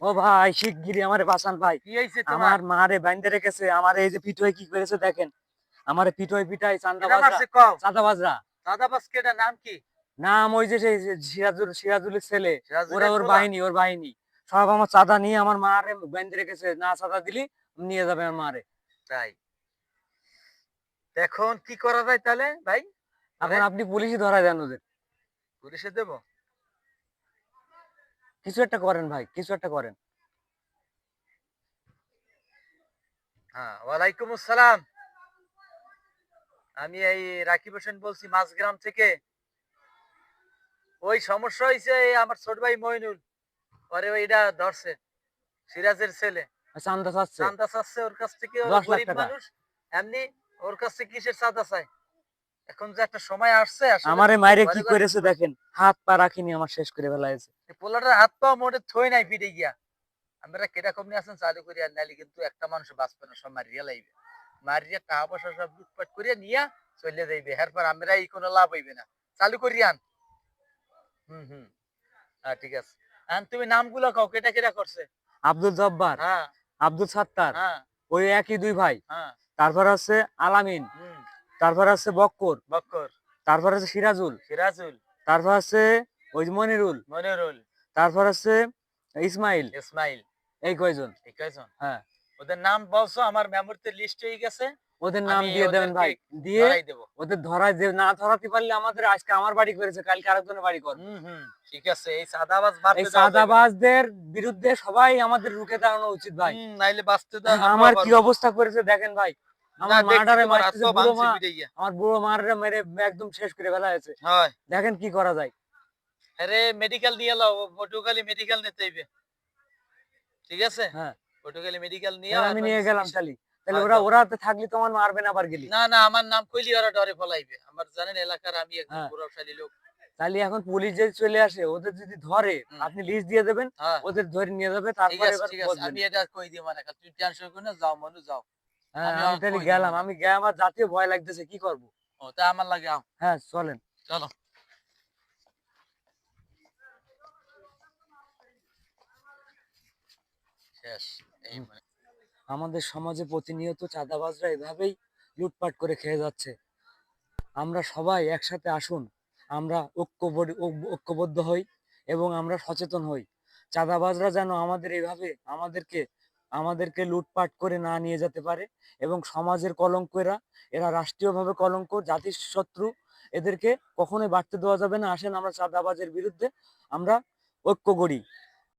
ও ভাই শিগগিরই আমারে বাঁচান ভাই। কি হয়েছে তোমার? আমার মারে বাইন্ধে রেখেছে, আমার এই যে পিটুই কি করেছে দেখেন, আমারে পিটুই পিটাই কেডা চাঁদাবাজরা, মারছে কও? চাঁদাবাজরা। চাঁদাবাজ কেডা, নাম কি? নাম ওই যে সেই যে সিরাজুলের ছেলে, ওরা সিরাজুলের ওর পোলা? বাহিনী, ওর বাহিনী সব আমার চাঁদা নিয়ে আমার মারে বাইন্ধে রেখেছে, না চাঁদা দিলি নিয়ে যাবে আমার মারে। তাই এখন কি করা যায় তাহলে ভাই? এখন আপনি পুলিশই ধরায় দেন ওদের, পুলিশে দেব? কিছু একটা করেন ভাই, কিছু একটা করেন। হ্যাঁ, ওয়ালাইকুম আসসালাম। আমি এই রাকিব হোসেন বলছি মাঝগ্রাম থেকে। ওই সমস্যা হয়েছে, আমার ছোট ভাই মইনুল, ওরে ওইটা ধরছে, সিরাজের ছেলে। চান্দা চাচ্ছে চাঁদা চাচ্ছে ওর কাছ থেকে, ওর 10 লাখ গরিব টাকা। মানুষ। এমনি ওর কাছ থেকে কিসের চাঁদা চায়? এখন যে একটা সময় আসছে আসলে, আমারে মাইরে কি ঘরে ঘরে করেছে দেখেন, হাত পা রাখিনি, আমার শেষ করে ফেলাইছে। পোলাটার হাত পা মোটে থই নাই পিটে গিয়া। আমরা কিরকম নিয়ে আছেন চালু করিয়া, নাইলে কিন্তু একটা মানুষ বাঁচবে না, সব মারিয়া লাইবে। মারিয়া টাকা পয়সা সব লুটপাট করিয়া নিয়া চলে যাইবে, এরপর আমরা এই কোনো লাভ হইবে না। চালু করিয়ান। হুম হুম, হ্যাঁ ঠিক আছে। এখন তুমি নামগুলো কও, কেটা কেটা করছে? আব্দুল জব্বার, হ্যাঁ আব্দুল সাত্তার, হ্যাঁ ওই একই দুই ভাই। হ্যাঁ। তারপর আছে আলামিন, হুম। তারপর আছে বক্কর, বক্কর, তারপর আছে সিরাজুল, সিরাজুল, তারপর আছে ওই যে মনিরুল, মনিরুল, তারপর আছে ইসমাইল। ইসমাইল। এই কয়জন। এই কয়জন? হ্যাঁ, ওদের নাম বলছো, আমার মেমোরিতে লিস্ট হয়ে গেছে। ওদের নাম আমি দিয়ে দেবেন ওদেরকে ভাই, দিয়ে ধরাই দেব। ওদের ধরায় যে না ধরাতে পারলে আমাদের আজকে আমার বাড়ি করেছে, কালকে আরেকজনের বাড়ি করবে। হুম হুম, ঠিক আছে, এই চাঁদাবাজ এই বাড়তে দেওয়া যাবে না। চাঁদাবাজদের বিরুদ্ধে সবাই আমাদের রুখে দাঁড়ানো উচিত ভাই। হুম, নাইলে বাঁচতে দেওয়া আমরাও আমার কি পারবো না। অবস্থা করেছে দেখেন ভাই, না, আমার দেখছি মাটারে তোমার হাত মারতেছে পা বুড়ো ভাঙছে মা, পিটে গিয়া। আমার বুড়ো মারে মেরে একদম শেষ করে ফেলা হয়েছে। হয়। দেখেন কি করা যায়। আরে মেডিকেল নিয়ে লাও, পটুয়াখালী মেডিকেল নিতে হইবে। ঠিক আছে? হ্যাঁ, পটুয়াখালী মেডিকেল নিয়ে তাহলে আমি আপনার নিয়ে গেলাম চিকিৎসা। তাহলে, তাহলে হয় ওরা যাও। ওরা তো থাকলে তো আমার মারবে না আবার গেলি। না না, আমার নাম কইলি ওরা ডরে ফলাইবে। আমার জানেন এলাকার আমি একজন হ্যাঁ, প্রভাবশালী লোক। তাহলে এখন পুলিশ যদি চলে আসে, ওদের যদি ধরে, হুম। আপনি লিস্ট দিয়ে দেবেন, হ্যাঁ, ওদের ধরে নিয়ে যাবে, ঠিক তারপরে আছে এবার ঠিক আছে। বসবেন। আমি এটা কই দিব না। তুমি টেনশন করো না, যাও মনু যাও। হ্যাঁ, আমি আমি তাহলে কই দিব গেলাম, না। আমি গিয়ে আমার জাতীয় ভয় লাগতেছে, কি করব। ও তা আমার লাগে আও। হ্যাঁ চলেন। চলো। শেষ। এই হুম, মানে আমাদের সমাজে প্রতিনিয়ত চাঁদাবাজরা এভাবেই লুটপাট করে খেয়ে যাচ্ছে। আমরা সবাই একসাথে আসুন, আমরা ঐক্যবদ্ধ হই এবং আমরা সচেতন হই। চাঁদাবাজরা যেন আমাদের এভাবে আমাদেরকে লুটপাট করে না নিয়ে যেতে পারে, এবং সমাজের কলঙ্ক এরা, এরা রাষ্ট্রীয়ভাবে কলঙ্ক, জাতির শত্রু, এদেরকে কখনোই বাড়তে দেওয়া যাবে না। আসেন আমরা চাঁদাবাজের বিরুদ্ধে আমরা ঐক্য গড়ি।